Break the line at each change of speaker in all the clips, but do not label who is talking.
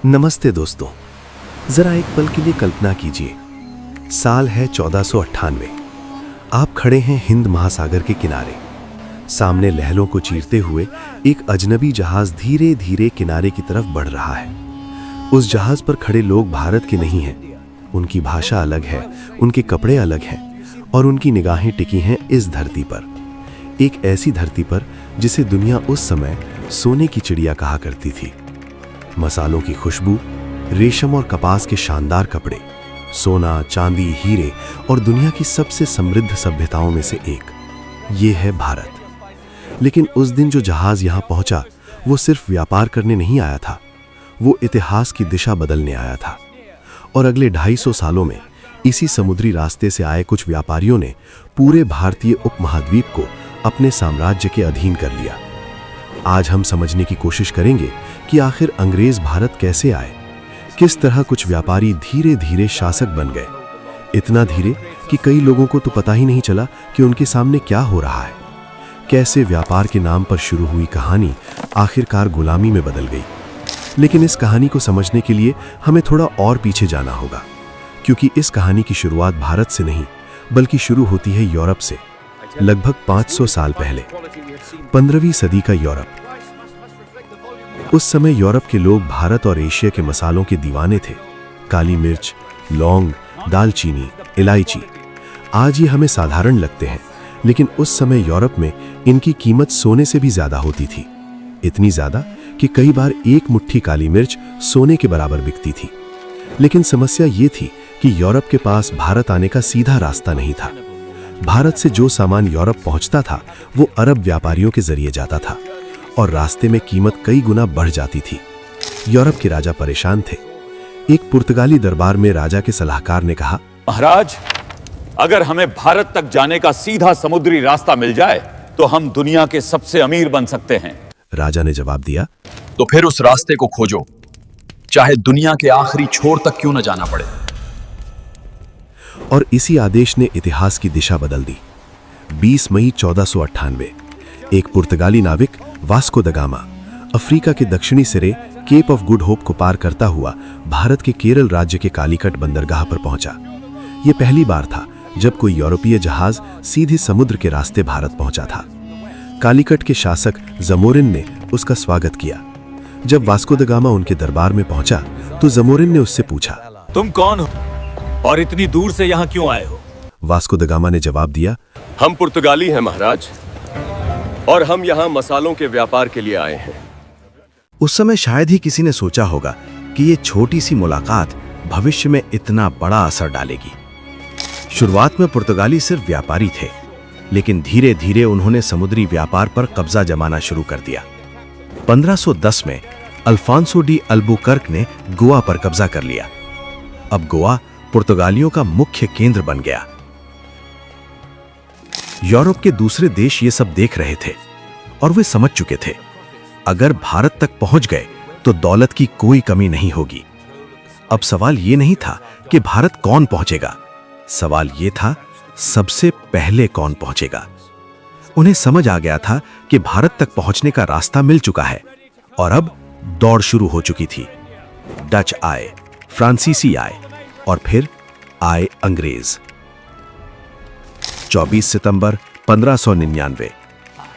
नमस्ते दोस्तों, जरा एक पल के लिए कल्पना कीजिए। साल है 1498। आप खड़े हैं हिंद महासागर के किनारे। सामने लहरों को चीरते हुए एक अजनबी जहाज धीरे धीरे किनारे की तरफ बढ़ रहा है। उस जहाज पर खड़े लोग भारत के नहीं हैं। उनकी भाषा अलग है, उनके कपड़े अलग हैं और उनकी निगाहें टिकी हैं इस धरती पर, एक ऐसी धरती पर जिसे दुनिया उस समय सोने की चिड़िया कहा करती थी। मसालों की खुशबू, रेशम और कपास के शानदार कपड़े, सोना, चांदी, हीरे और दुनिया की सबसे समृद्ध सभ्यताओं में से एक, ये है भारत। लेकिन उस दिन जो जहाज यहां पहुंचा वो सिर्फ व्यापार करने नहीं आया था, वो इतिहास की दिशा बदलने आया था। और अगले 250 सालों में इसी समुद्री रास्ते से आए कुछ व्यापारियों ने पूरे भारतीय उपमहाद्वीप को अपने साम्राज्य के अधीन कर लिया। आज हम समझने की कोशिश करेंगे कि आखिर अंग्रेज भारत कैसे आए, किस तरह कुछ व्यापारी धीरे धीरे शासक बन गए, इतना धीरे कि कई लोगों को तो पता ही नहीं चला कि उनके सामने क्या हो रहा है। कैसे व्यापार के नाम पर शुरू हुई कहानी आखिरकार गुलामी में बदल गई। लेकिन इस कहानी को समझने के लिए हमें थोड़ा और पीछे जाना होगा, क्योंकि इस कहानी की शुरुआत भारत से नहीं बल्कि शुरू होती है यूरोप से, लगभग 500 साल पहले। 15वीं सदी का यूरोप। उस समय यूरोप के लोग भारत और एशिया के मसालों के दीवाने थे। काली मिर्च, लौंग, दालचीनी, इलायची। आज ये हमें साधारण लगते हैं, लेकिन उस समय यूरोप में इनकी कीमत सोने से भी ज्यादा होती थी। इतनी ज्यादा कि कई बार एक मुट्ठी काली मिर्च सोने के बराबर बिकती थी। लेकिन समस्या ये थी कि यूरोप के पास भारत आने का सीधा रास्ता नहीं था। भारत से जो सामान यूरोप पहुंचता था वो अरब व्यापारियों के जरिए जाता था और रास्ते में कीमत कई गुना बढ़ जाती थी। यूरोप के राजा परेशान थे। एक पुर्तगाली दरबार में राजा के सलाहकार ने कहा,
महाराज, अगर हमें भारत तक जाने का सीधा समुद्री रास्ता मिल जाए तो हम दुनिया के सबसे अमीर बन सकते हैं।
राजा ने जवाब दिया,
तो फिर उस रास्ते को खोजो, चाहे दुनिया के आखिरी छोर तक क्यों न जाना पड़े।
और इसी आदेश ने इतिहास की दिशा बदल दी। 20 मई 1498 एक पुर्तगाली नाविक वास्को द गामा अफ्रीका के दक्षिणी सिरे केप ऑफ गुड होप को पार करता हुआ भारत के केरल राज्य के कालीकट बंदरगाह पर पहुंचा। यह पहली बार था जब कोई यूरोपीय जहाज सीधे समुद्र के रास्ते भारत पहुंचा था। कालीकट के शासक जमोरिन ने उसका स्वागत किया। जब वास्को द गामा उनके दरबार में पहुंचा तो जमोरिन ने उससे पूछा,
तुम कौन हो और इतनी दूर से यहाँ क्यों आए हो?
वास्को द गामा ने जवाब दिया,
हम पुर्तगाली हैं महाराज, और हम यहाँ मसालों के व्यापार के लिए आए हैं।
उस समय शायद ही किसी ने सोचा होगा कि ये छोटी सी मुलाकात भविष्य में इतना बड़ा असर डालेगी। शुरुआत में पुर्तगाली सिर्फ व्यापारी थे, लेकिन धीरे धीरे उन्होंने समुद्री व्यापार पर कब्जा जमाना शुरू कर दिया। 1510 में अल्फांसो डी अल्बुकर्क ने गोवा पर कब्जा कर लिया। अब गोवा पुर्तगालियों का मुख्य केंद्र बन गया। यूरोप के दूसरे देश ये सब देख रहे थे और वे समझ चुके थे, अगर भारत तक पहुंच गए तो दौलत की कोई कमी नहीं होगी। अब सवाल ये नहीं था कि भारत कौन पहुंचेगा, सवाल ये था सबसे पहले कौन पहुंचेगा। उन्हें समझ आ गया था कि भारत तक पहुंचने का रास्ता मिल चुका है और अब दौड़ शुरू हो चुकी थी। डच आए, फ्रांसीसी आए और फिर आए अंग्रेज। 24 सितंबर 1599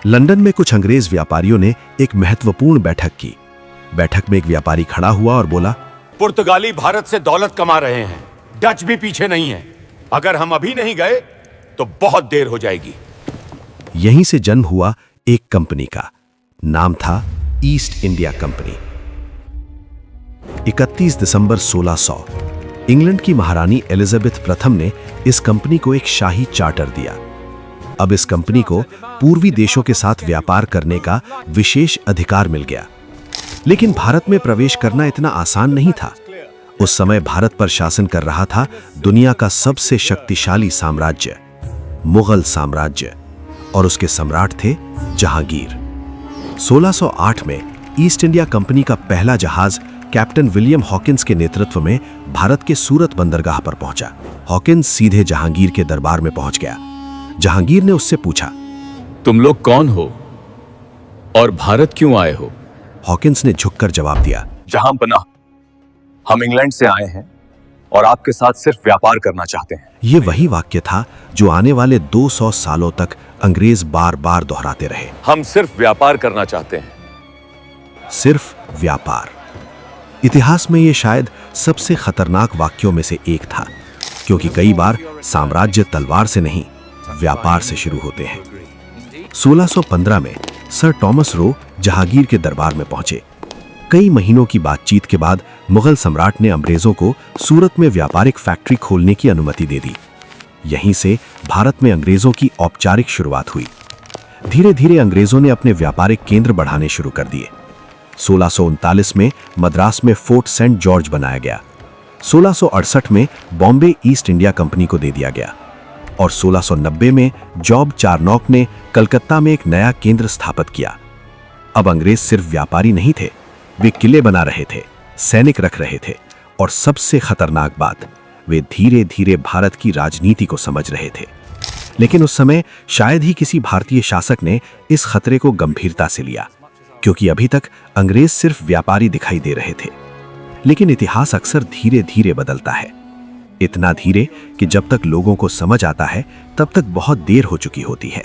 लंदन में कुछ अंग्रेज व्यापारियों ने एक महत्वपूर्ण बैठक की। बैठक में एक व्यापारी खड़ा हुआ और बोला,
पुर्तगाली भारत से दौलत कमा रहे हैं, डच भी पीछे नहीं है। अगर हम अभी नहीं गए तो बहुत देर हो जाएगी।
यहीं से जन्म हुआ एक कंपनी का नाम था ईस्ट इंडिया कंपनी। 31 दिसंबर 1600 इंग्लैंड की महारानी एलिजाबेथ प्रथम ने इस कंपनी को एक शाही चार्टर दिया। अब इस कंपनी को पूर्वी देशों के साथ व्यापार करने का विशेष अधिकार मिल गया। लेकिन भारत में प्रवेश करना इतना आसान नहीं था। उस समय भारत पर शासन कर रहा था दुनिया का सबसे शक्तिशाली साम्राज्य, मुगल साम्राज्य, और उसके सम्राट थे जहांगीर। 1608 में ईस्ट इंडिया कंपनी का पहला जहाज कैप्टन विलियम हॉकिंस के नेतृत्व में भारत के सूरत बंदरगाह पर पहुंचा। हॉकिंस सीधे जहांगीर के दरबार में पहुंच गया। जहांगीर ने उससे पूछा,
तुम लोग कौन हो और भारत क्यों आए हो?
हॉकिंस ने झुककर जवाब दिया,
जहां पनाह हम इंग्लैंड से आए हैं और आपके साथ सिर्फ व्यापार करना चाहते हैं।
ये वही वाक्य था जो आने वाले 200 सालों तक अंग्रेज बार बार दोहराते रहे।
हम सिर्फ व्यापार करना चाहते हैं।
सिर्फ व्यापार। इतिहास में ये शायद सबसे खतरनाक वाक्यों में से एक था, क्योंकि कई बार साम्राज्य तलवार से नहीं, व्यापार से शुरू होते हैं। 1615 में सर टॉमस रो जहांगीर के दरबार में पहुंचे। कई महीनों की बातचीत के बाद मुगल सम्राट ने अंग्रेजों को सूरत में व्यापारिक फैक्ट्री खोलने की अनुमति दे दी। यहीं से भारत में अंग्रेजों की औपचारिक शुरुआत हुई। धीरे धीरे अंग्रेजों ने अपने व्यापारिक केंद्र बढ़ाने शुरू कर दिए। 1639 में मद्रास में फोर्ट सेंट जॉर्ज बनाया गया। 1668 में बॉम्बे ईस्ट इंडिया कंपनी को दे दिया गया और 1690 में जॉब चारनॉक ने कलकत्ता में एक नया केंद्र स्थापित किया। अब अंग्रेज सिर्फ व्यापारी नहीं थे, वे किले बना रहे थे, सैनिक रख रहे थे और सबसे खतरनाक बात, वे धीरे धीरे भारत की राजनीति को समझ रहे थे। लेकिन उस समय शायद ही किसी भारतीय शासक ने इस खतरे को गंभीरता से लिया, क्योंकि अभी तक अंग्रेज सिर्फ व्यापारी दिखाई दे रहे थे। लेकिन इतिहास अक्सर धीरे धीरे बदलता है, इतना धीरे कि जब तक लोगों को समझ आता है तब तक बहुत देर हो चुकी होती है।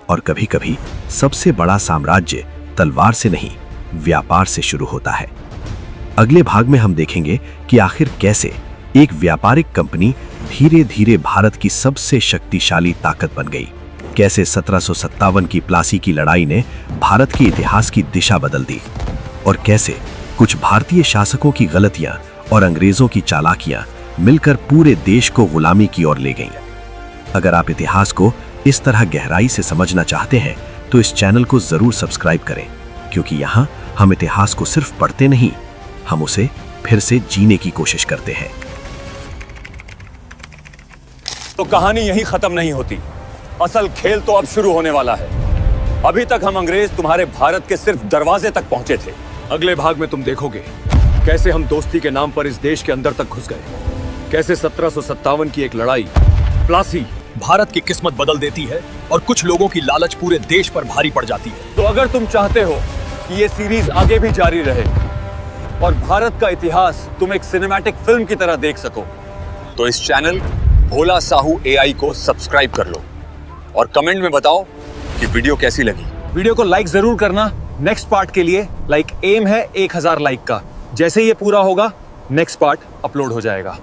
और कभी कभी सबसे बड़ा साम्राज्य तलवार से नहीं, व्यापार से शुरू होता है। अगले भाग में हम देखेंगे कि आखिर कैसे एक व्यापारिक कंपनी धीरे धीरे भारत की सबसे शक्तिशाली ताकत बन गई, कैसे 1757 की प्लासी की लड़ाई ने भारत के इतिहास की दिशा बदल दी और कैसे कुछ भारतीय शासकों की गलतियां और अंग्रेजों की चालाकियां मिलकर पूरे देश को गुलामी की ओर ले गईं। अगर आप इतिहास को इस तरह गहराई से समझना चाहते हैं तो इस चैनल को जरूर सब्सक्राइब करें, क्योंकि यहाँ हम इतिहास को सिर्फ पढ़ते नहीं, हम उसे फिर से जीने की कोशिश करते हैं।
तो कहानी यहीं खत्म नहीं होती, असल खेल तो अब शुरू होने वाला है। अभी तक हम अंग्रेज तुम्हारे भारत के सिर्फ दरवाजे तक पहुंचे थे।
अगले भाग में तुम देखोगे कैसे हम दोस्ती के नाम पर इस देश के अंदर तक घुस गए, कैसे 1757 की एक लड़ाई प्लासी
भारत की किस्मत बदल देती है और कुछ लोगों की लालच पूरे देश पर भारी पड़ जाती है।
तो अगर तुम चाहते हो कि ये सीरीज आगे भी जारी रहे और भारत का इतिहास तुम एक सिनेमैटिक फिल्म की तरह देख सको,
तो इस चैनल भोला साहू AI को सब्सक्राइब कर लो और कमेंट में बताओ कि वीडियो कैसी लगी।
वीडियो को लाइक जरूर करना। नेक्स्ट पार्ट के लिए एम है 1000 लाइक का। जैसे ये पूरा होगा नेक्स्ट पार्ट अपलोड हो जाएगा।